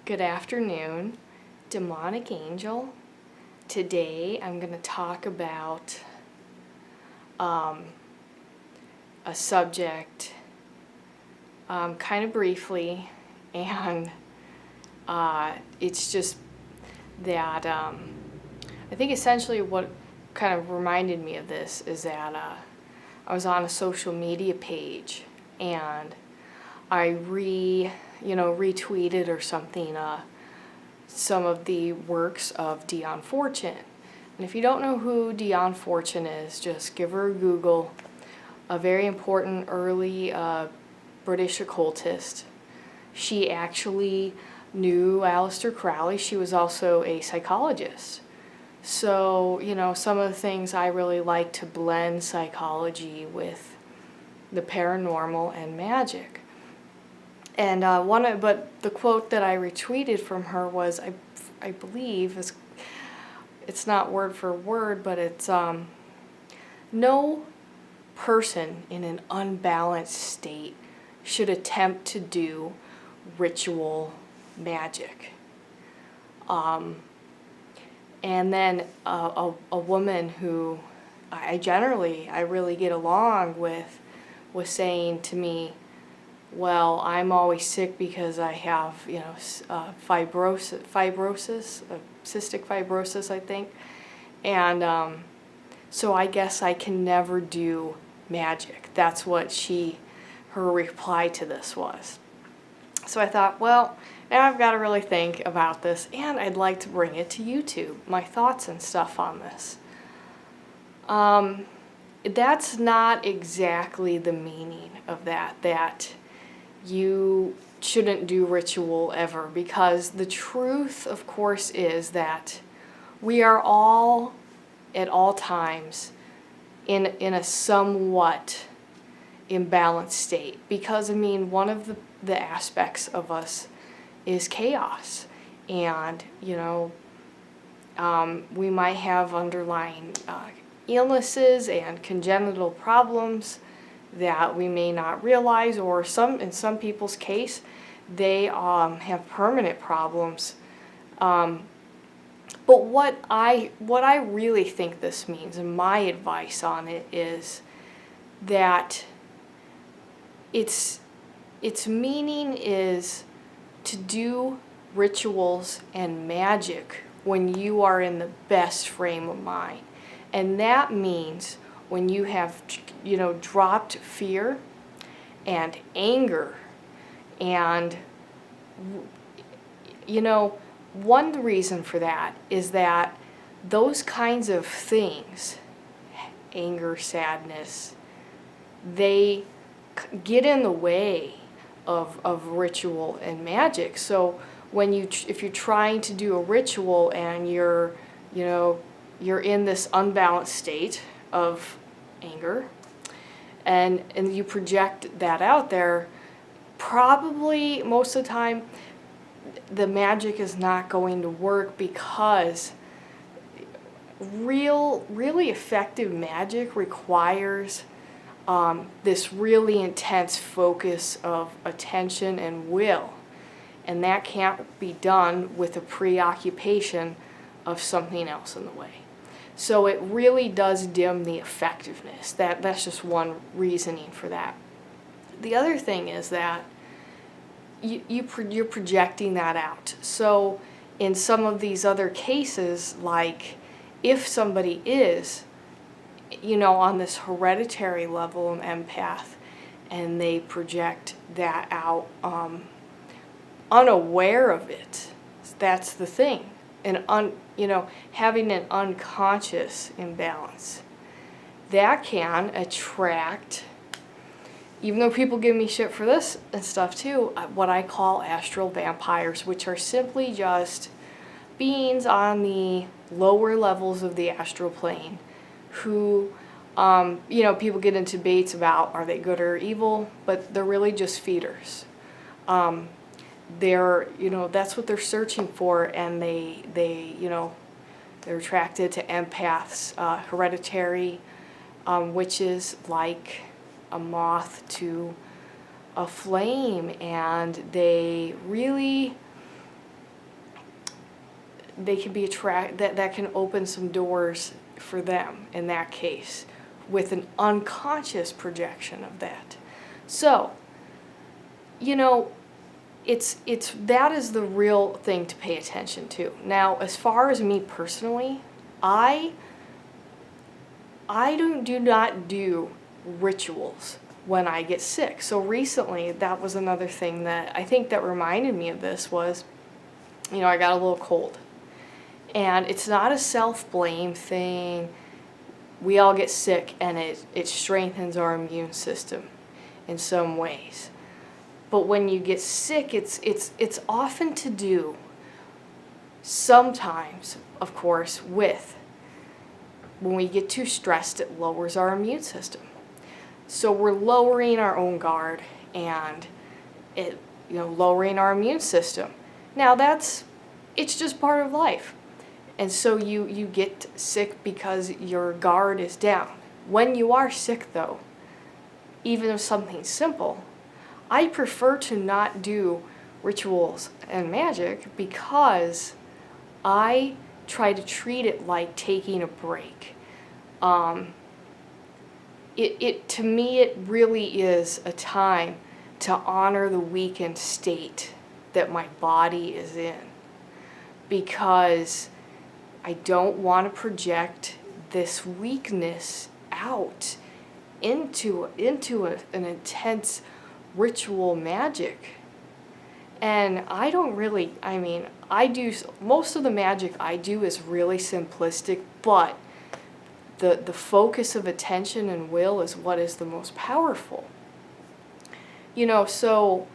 Good afternoon, demonic angel. Today I'm going to talk about a subject kind of briefly, and it's just that I think essentially what kind of reminded me of this is that I was on a social media page and I retweeted or something some of the works of Dion Fortune. And if you don't know who Dionne Fortune is, just give her a Google. A very important early British occultist. She actually knew Aleister Crowley. She was also a psychologist. So, some of the things I really like to blend psychology with the paranormal and magic. And but the quote that I retweeted from her was, I believe, it's not word for word, but it's no person in an unbalanced state should attempt to do ritual magic. And then a woman who I really get along with was saying to me, well, I'm always sick because I have, cystic fibrosis, I think. And so I guess I can never do magic. That's what her reply to this was. So I thought, well, now I've got to really think about this, and I'd like to bring it to YouTube, my thoughts and stuff on this. That's not exactly the meaning of that you shouldn't do ritual ever, because the truth, of course, is that we are all, at all times, in a somewhat imbalanced state. Because, one of the aspects of us is chaos. And, we might have underlying illnesses and congenital problems that we may not realize, or in some people's case, they have permanent problems. But what I really think this means, and my advice on it, is that its meaning is to do rituals and magic when you are in the best frame of mind. And that means when you have, dropped fear and anger. And, one reason for that is that those kinds of things, anger, sadness, they get in the way of ritual and magic. So if you're trying to do a ritual and you're in this unbalanced state of anger, and you project that out there, probably most of the time the magic is not going to work, because really effective magic requires this really intense focus of attention and will, and that can't be done with a preoccupation of something else in the way. So it really does dim the effectiveness. That's just one reasoning for that. The other thing is that you're projecting that out. So in some of these other cases, like if somebody is, on this hereditary level, an empath, and they project that out unaware of it, that's the thing. And having an unconscious imbalance, that can attract, even though people give me shit for this and stuff too, what I call astral vampires, which are simply just beings on the lower levels of the astral plane who, people get into debates about, are they good or evil, but they're really just feeders. That's what they're searching for, and they're attracted to empaths, hereditary, which is like a moth to a flame, and they really they can be that can open some doors for them in that case with an unconscious projection of that. So, that is the real thing to pay attention to. Now, as far as me personally, I do not do rituals when I get sick. So recently, that was another thing that I think that reminded me of this was, I got a little cold. And it's not a self-blame thing. We all get sick, and it strengthens our immune system in some ways. But when you get sick, it's often to do, sometimes, of course, with when we get too stressed, it lowers our immune system. So we're lowering our own guard and lowering our immune system. Now it's just part of life. And so you get sick because your guard is down. When you are sick though, even if something's simple, I prefer to not do rituals and magic because I try to treat it like taking a break. To me, it really is a time to honor the weakened state that my body is in, because I don't want to project this weakness out into an intense ritual magic. And I don't really, I do, most of the magic I do is really simplistic, but the focus of attention and will is what is the most powerful. So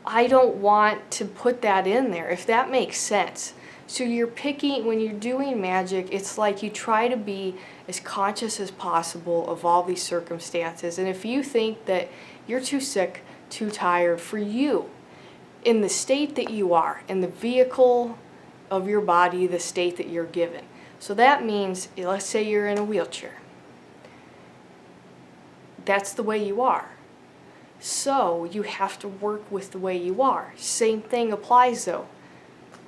I don't want to put that in there, if that makes sense. So when you're doing magic, it's like you try to be as conscious as possible of all these circumstances. And if you think that you're too sick, too tired for you, in the state that you are, in the vehicle of your body, the state that you're given. So that means, let's say you're in a wheelchair. That's the way you are. So you have to work with the way you are. Same thing applies though.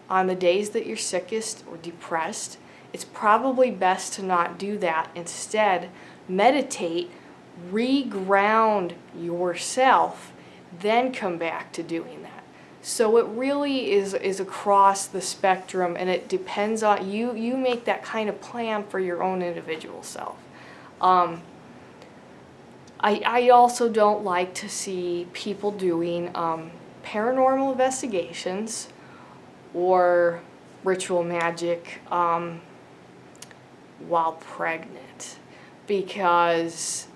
On the days that you're sickest or depressed, it's probably best to not do that. Instead, meditate, reground yourself, then come back to doing that. So it really is across the spectrum, and it depends on you. You make that kind of plan for your own individual self. I also don't like to see people doing paranormal investigations or ritual magic while pregnant, because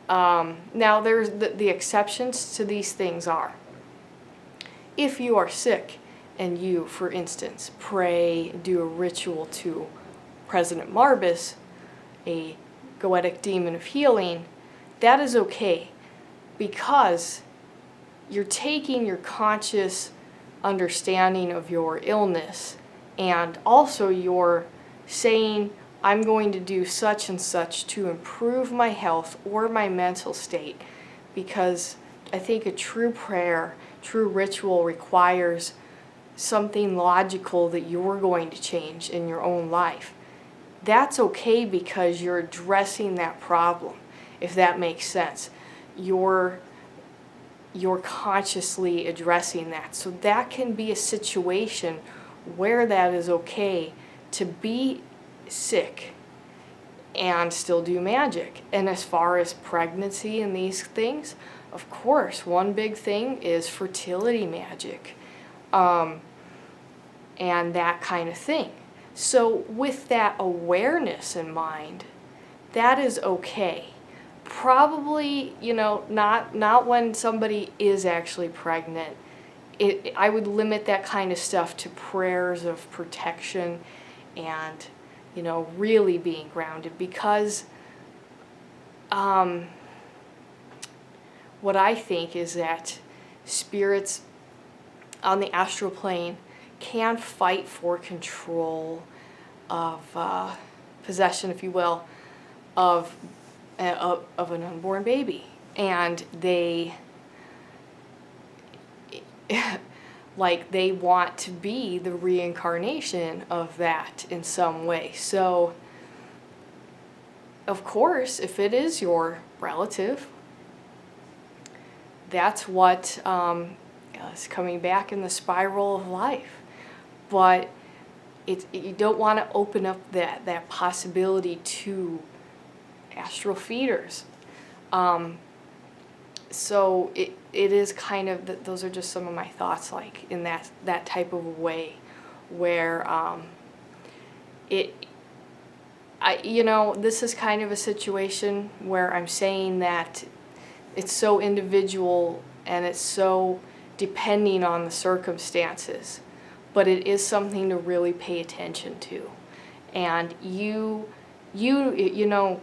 now there's the exceptions to these things are, if you are sick and you, for instance, do a ritual to President Marbus, a goetic demon of healing, that is okay, because you're taking your conscious understanding of your illness, and also you're saying, I'm going to do such and such to improve my health or my mental state, because I think a true prayer, true ritual requires something logical that you're going to change in your own life. That's okay because you're addressing that problem, if that makes sense. You're consciously addressing that. So that can be a situation where that is okay to be sick and still do magic. And as far as pregnancy and these things, of course, one big thing is fertility magic, and that kind of thing. So with that awareness in mind, that is okay. Probably, not when somebody is actually pregnant. I would limit that kind of stuff to prayers of protection and, really being grounded, because what I think is that spirits on the astral plane can fight for control of possession, if you will, of an unborn baby. And like they want to be the reincarnation of that in some way. So, of course, if it is your relative, that's what is coming back in the spiral of life. But you don't want to open up that possibility to astral feeders. So it is kind of, those are just some of my thoughts, like in that type of a way, where this is kind of a situation where I'm saying that it's so individual and it's so depending on the circumstances, but it is something to really pay attention to. And you know,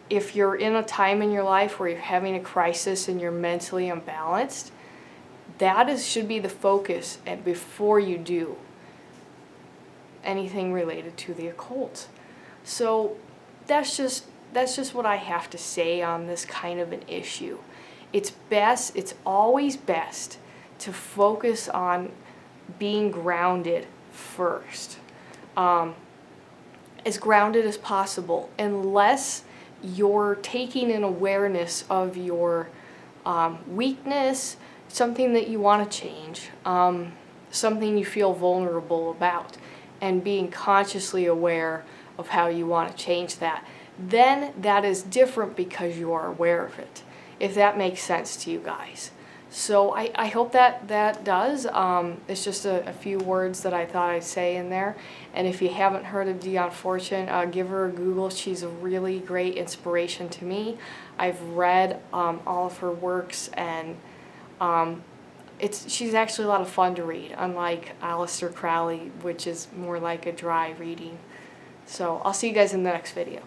if you're in a time in your life where you're having a crisis and you're mentally imbalanced, that should be the focus before you do anything related to the occult. So that's just what I have to say on this kind of an issue. It's always best to focus on being grounded first. As grounded as possible, unless you're taking an awareness of your weakness, something that you want to change, something you feel vulnerable about, and being consciously aware of how you want to change that. Then that is different because you are aware of it, if that makes sense to you guys. So I hope that does. It's just a few words that I thought I'd say in there. And if you haven't heard of Dionne Fortune, give her a Google. She's a really great inspiration to me. I've read all of her works, and she's actually a lot of fun to read, unlike Aleister Crowley, which is more like a dry reading. So I'll see you guys in the next video.